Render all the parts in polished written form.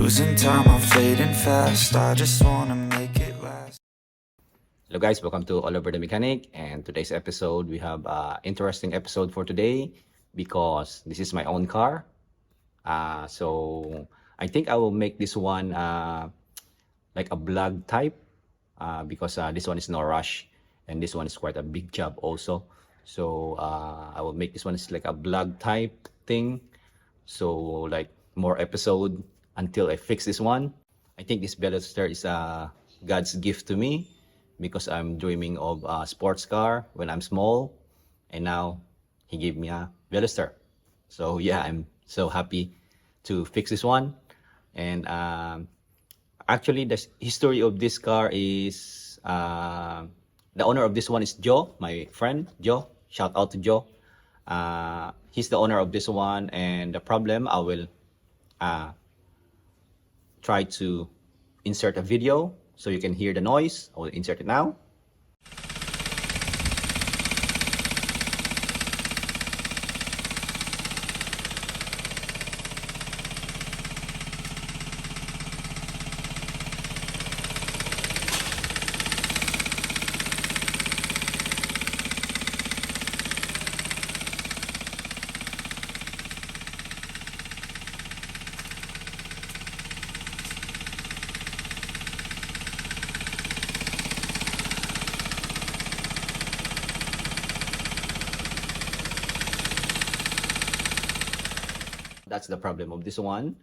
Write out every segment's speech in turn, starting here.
Losing time, I'm fading fast. I just wanna make it last. Hello guys, welcome to All Over the Mechanic, and today's episode we have an interesting episode for today because this is my own car. So I think I will make this one like a vlog type because this one is no rush and this one is quite a big job also. So I will make this one is like a vlog type thing. So like more episode until I fix this one. I think this Veloster is God's gift to me because I'm dreaming of a sports car when I'm small, and now He gave me a Veloster. So yeah, I'm so happy to fix this one. And actually, the history of this car is the owner of this one is Joe, my friend Joe. Shout out to Joe. He's the owner of this one, and the problem I will try to insert a video so you can hear the noise. I will insert it now. That's the problem of this one.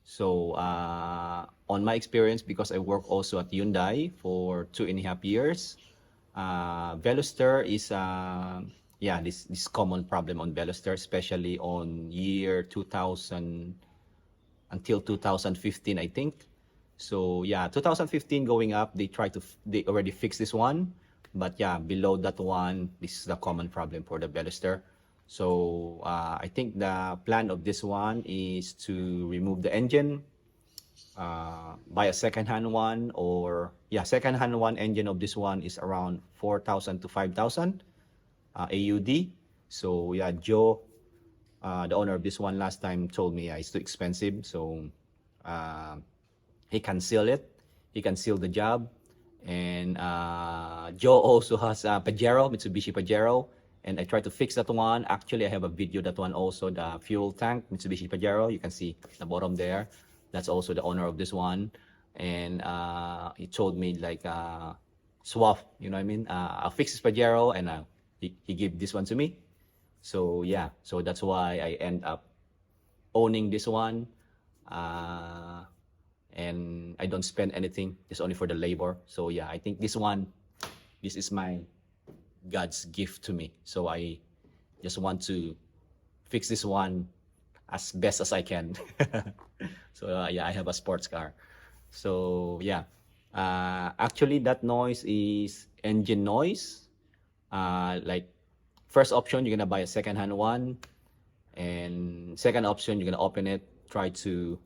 So on my experience, because I work also at Hyundai for 2.5 years, Veloster is yeah, this common problem on Veloster, especially on year 2000 until 2015, I think. So yeah, 2015 going up, they already fixed this one, but yeah, below that one, this is the common problem for the Veloster. So I think the plan of this one is to remove the engine, buy a second-hand one, or yeah, second-hand one. Engine of this one is around 4,000 to 5,000 AUD. So yeah, Joe, the owner of this one, last time told me it's too expensive, so he can seal it. He can seal the job. And Joe also has a Pajero, Mitsubishi Pajero, and I tried to fix that one. Actually, I have a video that one also, the fuel tank Mitsubishi Pajero. You can see the bottom there. That's also the owner of this one. And he told me like swap, you know what I mean? I'll fix this Pajero, and he gave this one to me. So yeah, so that's why I end up owning this one. And I don't spend anything, just only for the labor. So yeah, I think this one, this is my God's gift to me. So I just want to fix this one as best as I can. So yeah, I have a sports car. So yeah, actually that noise is engine noise. Like first option, you're gonna buy a second-hand one, and second option, you're gonna open it, try to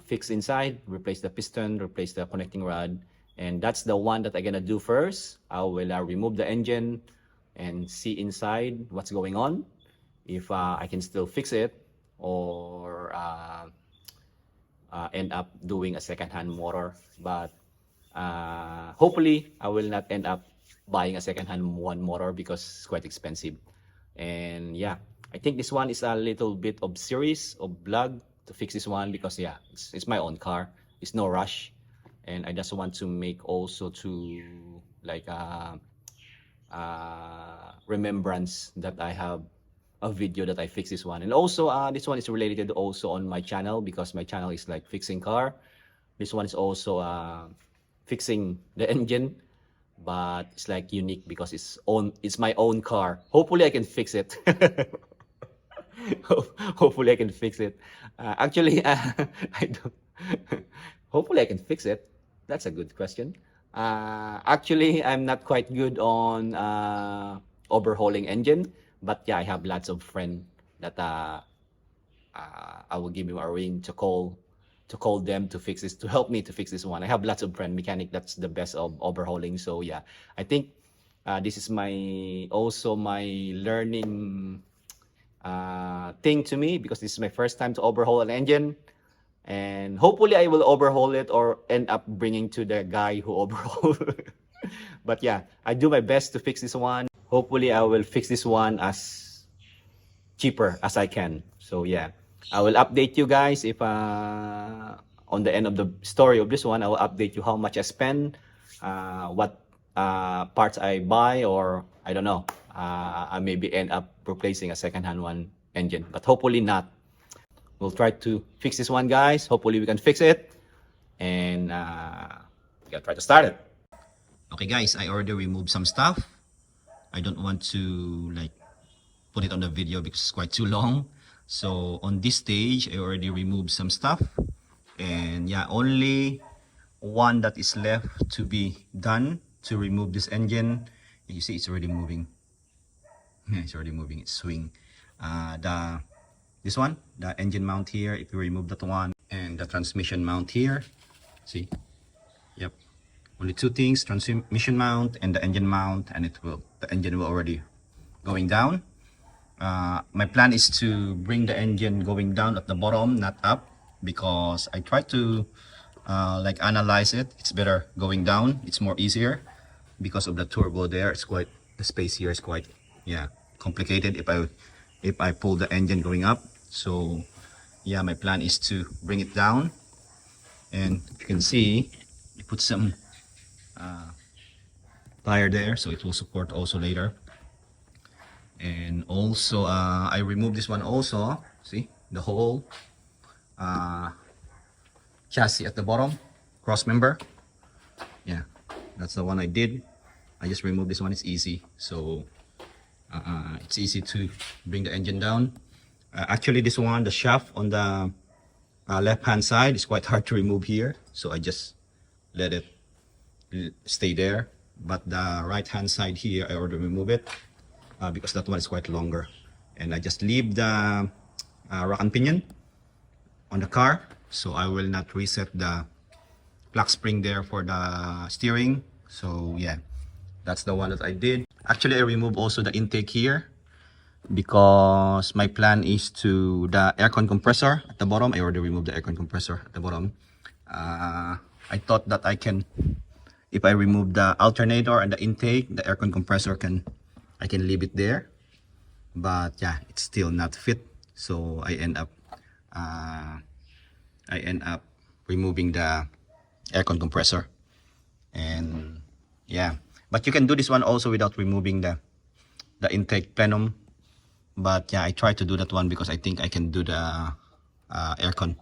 fix inside, replace the piston, replace the connecting rod, and that's the one that I'm gonna do first. I will remove the engine and see inside what's going on, if I can still fix it, or end up doing a second-hand motor. But hopefully I will not end up buying a second-hand one motor because it's quite expensive. And yeah, I think this one is a little bit of series of vlog to fix this one because yeah, it's my own car. It's no rush, and I just want to make also to like remembrance that I have a video that I fix this one. And also this one is related also on my channel because my channel is like fixing car. This one is also fixing the engine, but it's like unique because it's my own car. Hopefully I can fix it. Hopefully I can fix it. Actually, I don't. Hopefully I can fix it. That's a good question. Actually, I'm not quite good on overhauling engine, but yeah, I have lots of friends that I will give him a ring to call them to fix this, to help me to fix this one. I have lots of friend mechanic that's the best of overhauling. So yeah, I think this is also my learning thing to me because this is my first time to overhaul an engine. and hopefully I will overhaul it or end up bringing to the guy who overhaul. But yeah, I do my best to fix this one. Hopefully I will fix this one as cheaper as I can. So yeah, I will update you guys if on the end of the story of this one, I will update you how much I spend, what parts I buy, or I don't know. I maybe end up replacing a second-hand one engine, but hopefully not. We'll try to fix this one, guys. Hopefully we can fix it, and we gotta try to start it. Okay, guys, I already removed some stuff. I don't want to like put it on the video because it's quite too long. So on this stage, I already removed some stuff, and yeah, only one that is left to be done to remove this engine. You see, it's already moving. Yeah, it's already moving. It's swing. This one, the engine mount here. If you remove that one, and the transmission mount here, see, yep, only two things: transmission mount and the engine mount, and the engine will already going down. My plan is to bring the engine going down at the bottom, not up, because I try to like analyze it. It's better going down. It's more easier because of the turbo there. It's quite, the space here is quite, yeah, complicated if I pull the engine going up. So yeah, my plan is to bring it down, and you can see you put some tire there, so it will support also later. And also I removed this one also. See the whole chassis at the bottom, cross member. Yeah, that's the one I did. I just removed this one. It's easy, so it's easy to bring the engine down. Actually, this one, the shaft on the left hand side is quite hard to remove here, so I just let it stay there. But the right hand side here, I already remove it because that one is quite longer, and I just leave the rack and pinion on the car, so I will not reset the plug spring there for the steering. So yeah, that's the one that I did. Actually, I removed also the intake here because my plan is to the aircon compressor at the bottom. I already removed the aircon compressor at the bottom. I thought that I can, if I remove the alternator and the intake, the aircon compressor I can leave it there, but yeah, it's still not fit. So I end up removing the aircon compressor. And yeah, but you can do this one also without removing the intake plenum. But yeah, I try to do that one because I think I can do the aircon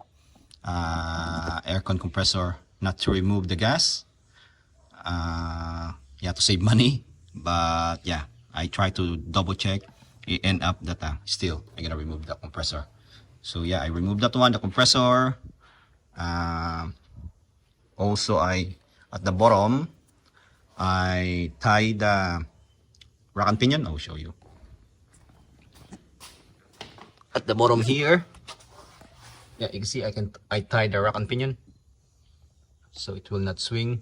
compressor, not to remove the gas. Yeah, to save money. But yeah, I try to double check. It end up that still I'm gonna remove the compressor. So yeah, I removed that one, the compressor. Also, at the bottom, I tie the rack and pinion. I'll show you. At the bottom here, yeah, you can see I tie the rack and pinion, so it will not swing.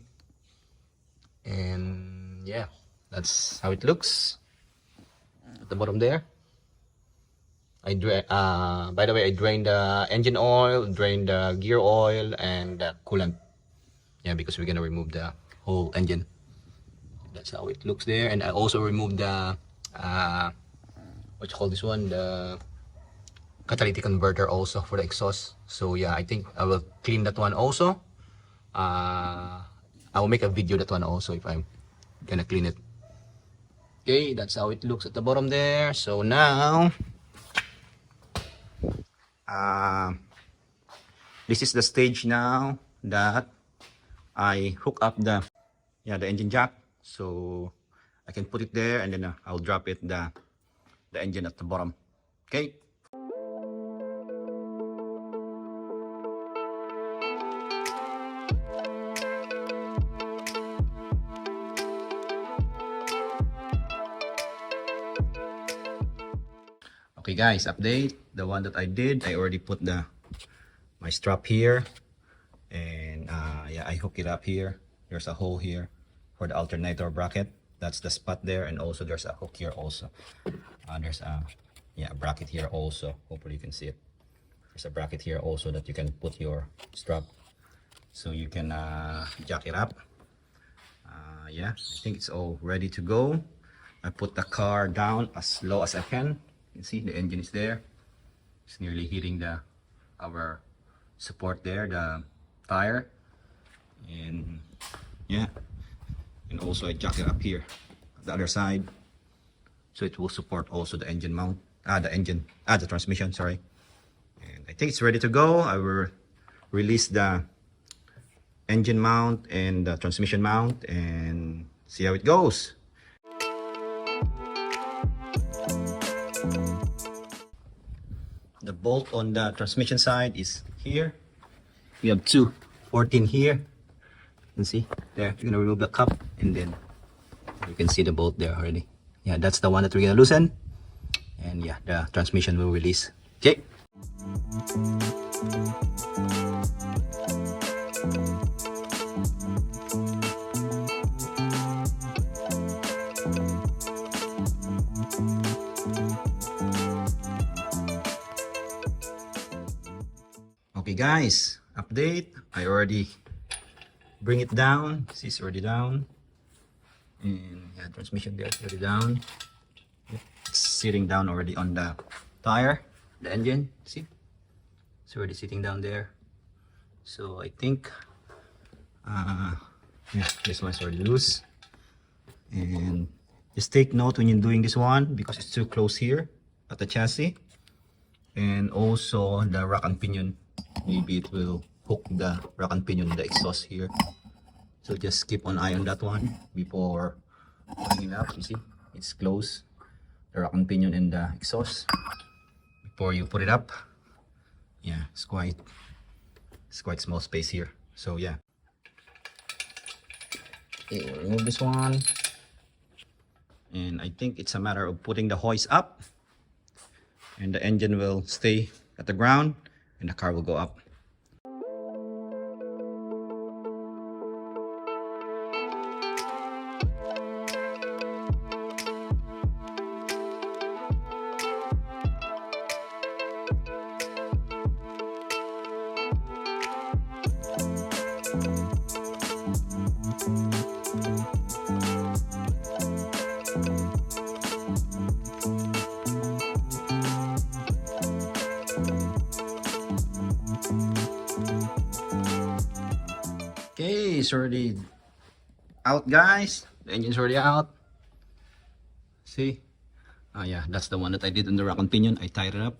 And yeah, that's how it looks at the bottom there. By the way, I drained the engine oil, drained the gear oil, and the coolant. Yeah, because we're gonna remove the whole engine. That's how it looks there. And I also removed the what you call this one, the catalytic converter also for the exhaust. So yeah, I think I will clean that one also. I will make a video that one also if I'm gonna clean it. Okay, that's how it looks at the bottom there. So now this is the stage now that I hook up the engine jack, so I can put it there, and then I'll drop it the engine at the bottom. Okay. Okay guys, update. The one that I did, I already put my strap here, and yeah, I hook it up here. There's a hole here for the alternator bracket. That's the spot there, and also there's a hook here also. There's a bracket here also. Hopefully you can see it. There's a bracket here also that you can put your strap, so you can jack it up. Yeah, I think it's all ready to go. I put the car down as low as I can. You can see the engine is there. It's nearly hitting our support there, the tire. And yeah, and also I jack it up here, the other side, so it will support also the engine mount, the transmission, sorry. And I think it's ready to go. I will release the engine mount and the transmission mount and see how it goes. The bolt on the transmission side is here. We have 14 here. You can see there. You're gonna remove the cup and then you can see the bolt there already. Yeah, that's the one that we're gonna loosen, and yeah, the transmission will release. Okay. Okay guys, update. I already bring it down. See, it's already down. And yeah, transmission there is already down. It's sitting down already on the tire, the engine. See, it's already sitting down there. So I think yeah, this one's already loose. And just take note when you're doing this one, because it's too close here at the chassis, and also the rack and pinion. Maybe it will hook the rack and pinion in the exhaust here. So just keep an eye on that one before putting it up. You see, it's close, the rack and pinion and the exhaust, before you put it up. Yeah, it's quite small space here. So yeah, okay, we'll remove this one, and I think it's a matter of putting the hoist up, and the engine will stay at the ground and the car will go up. Okay, it's already out, guys. The engine's already out. See? Yeah, that's the one that I did on the rack and pinion. I tied it up.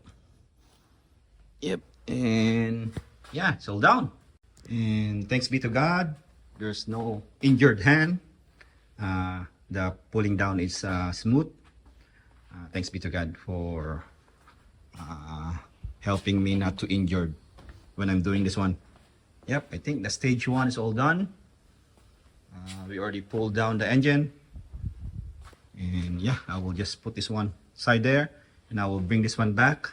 Yep, and yeah, it's all down. And thanks be to God, there's no injured hand. The pulling down is smooth. Thanks be to God for helping me not to injure when I'm doing this one. Yep, I think the stage 1 is all done. We already pulled down the engine. And yeah, I will just put this one side there, and I will bring this one back,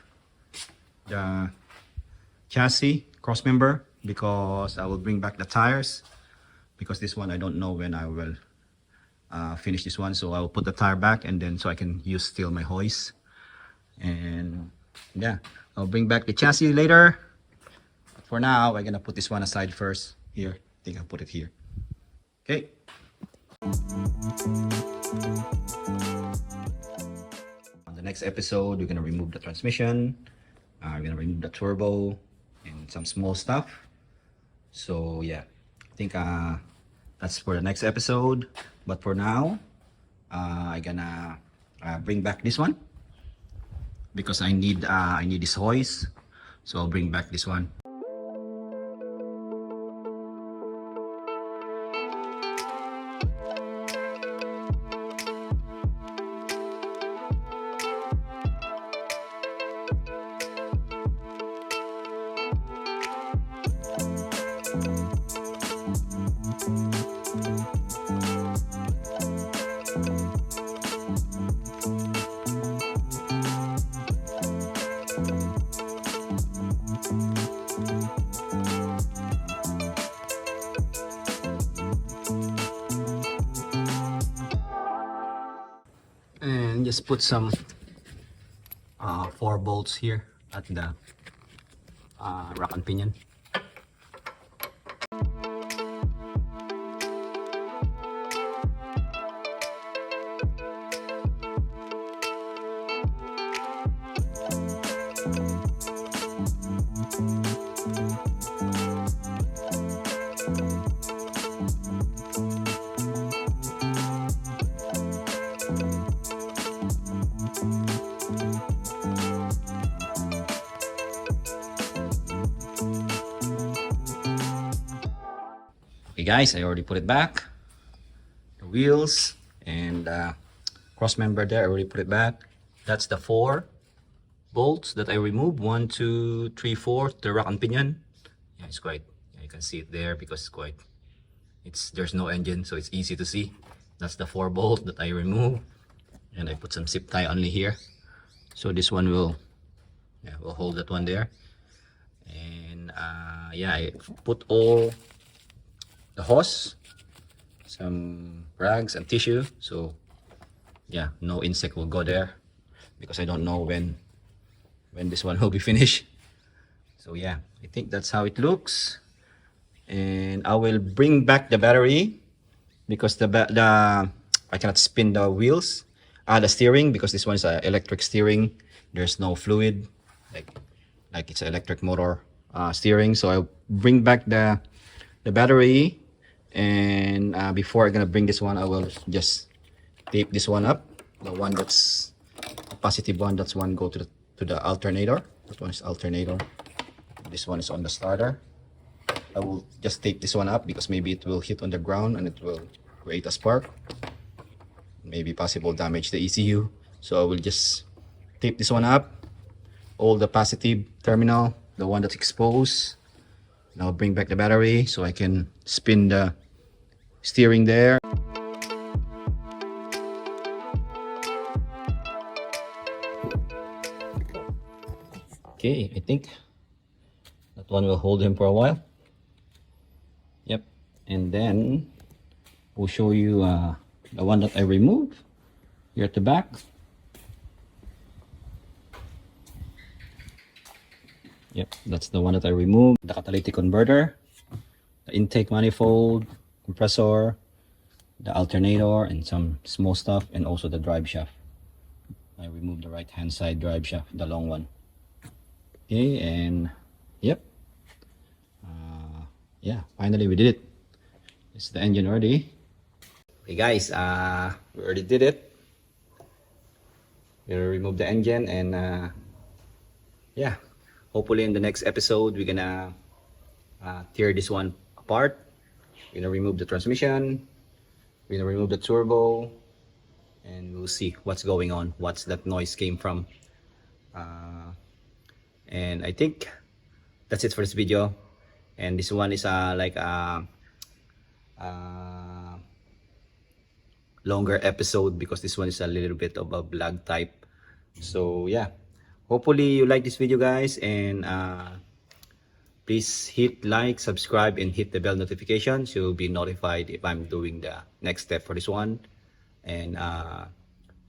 the chassis cross member, because I will bring back the tires, because this one I don't know when I will finish this one. So I will put the tire back, and then so I can use still my hoist. And yeah, I'll bring back the chassis later. For now, I'm gonna put this one aside first. Here, I think I'll put it here. Okay. On the next episode, we're gonna remove the transmission. We're gonna remove the turbo and some small stuff. So yeah, I think that's for the next episode. But for now, I'm gonna bring back this one, because I need this hoist. So I'll bring back this one. Just put some 4 bolts here at the rack and pinion. Okay guys, I already put it back. The wheels and cross member there, I already put it back. That's the 4 bolts that I removed. 1, 2, 3, 4, the rack and pinion. Yeah, it's quite, you can see it there because there's no engine, so it's easy to see. That's the 4 bolt that I removed, and I put some zip tie only here. So this one will hold that one there. And yeah, I put all the hose, some rags and tissue, so yeah, no insect will go there because I don't know when this one will be finished. So yeah, I think that's how it looks. And I will bring back the battery because I cannot spin the wheels, the steering, because this one is an electric steering. There's no fluid like it's an electric motor steering. So I'll bring back the battery, and before I'm gonna bring this one, I will just tape this one up. The one that's a positive one, that's one go to the alternator. That one is alternator. This one is on the starter. I will just tape this one up because maybe it will hit on the ground and it will create a spark, maybe possible damage the ECU. So I will just tape this one up, all the positive terminal, the one that's exposed. And I'll bring back the battery so I can spin the steering there. Okay, I think that one will hold him for a while. Yep, and then we'll show you the one that I removed here at the back. Yep, that's the one that I removed. The catalytic converter, the intake manifold, compressor, the alternator, and some small stuff, and also the drive shaft. I removed the right hand side drive shaft, the long one. Okay, and yep, yeah, finally we did it. It's the engine already. Okay guys, we already did it. We removed the engine, and yeah, hopefully in the next episode we're gonna tear this one apart. We're gonna remove the transmission, we're gonna remove the turbo, and we'll see what's going on, what's that noise came from. And I think that's it for this video. And this one is like a longer episode because this one is a little bit of a vlog type. So yeah, hopefully you like this video guys, and please hit like, subscribe, and hit the bell notification so you'll be notified if I'm doing the next step for this one. And I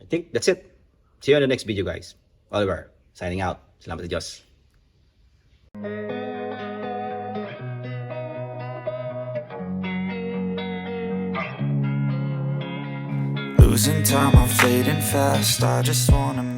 think that's it. See you on the next video guys. Oliver signing out. Salamat sa Diyos. Losing time, I'm fading fast. I just wanna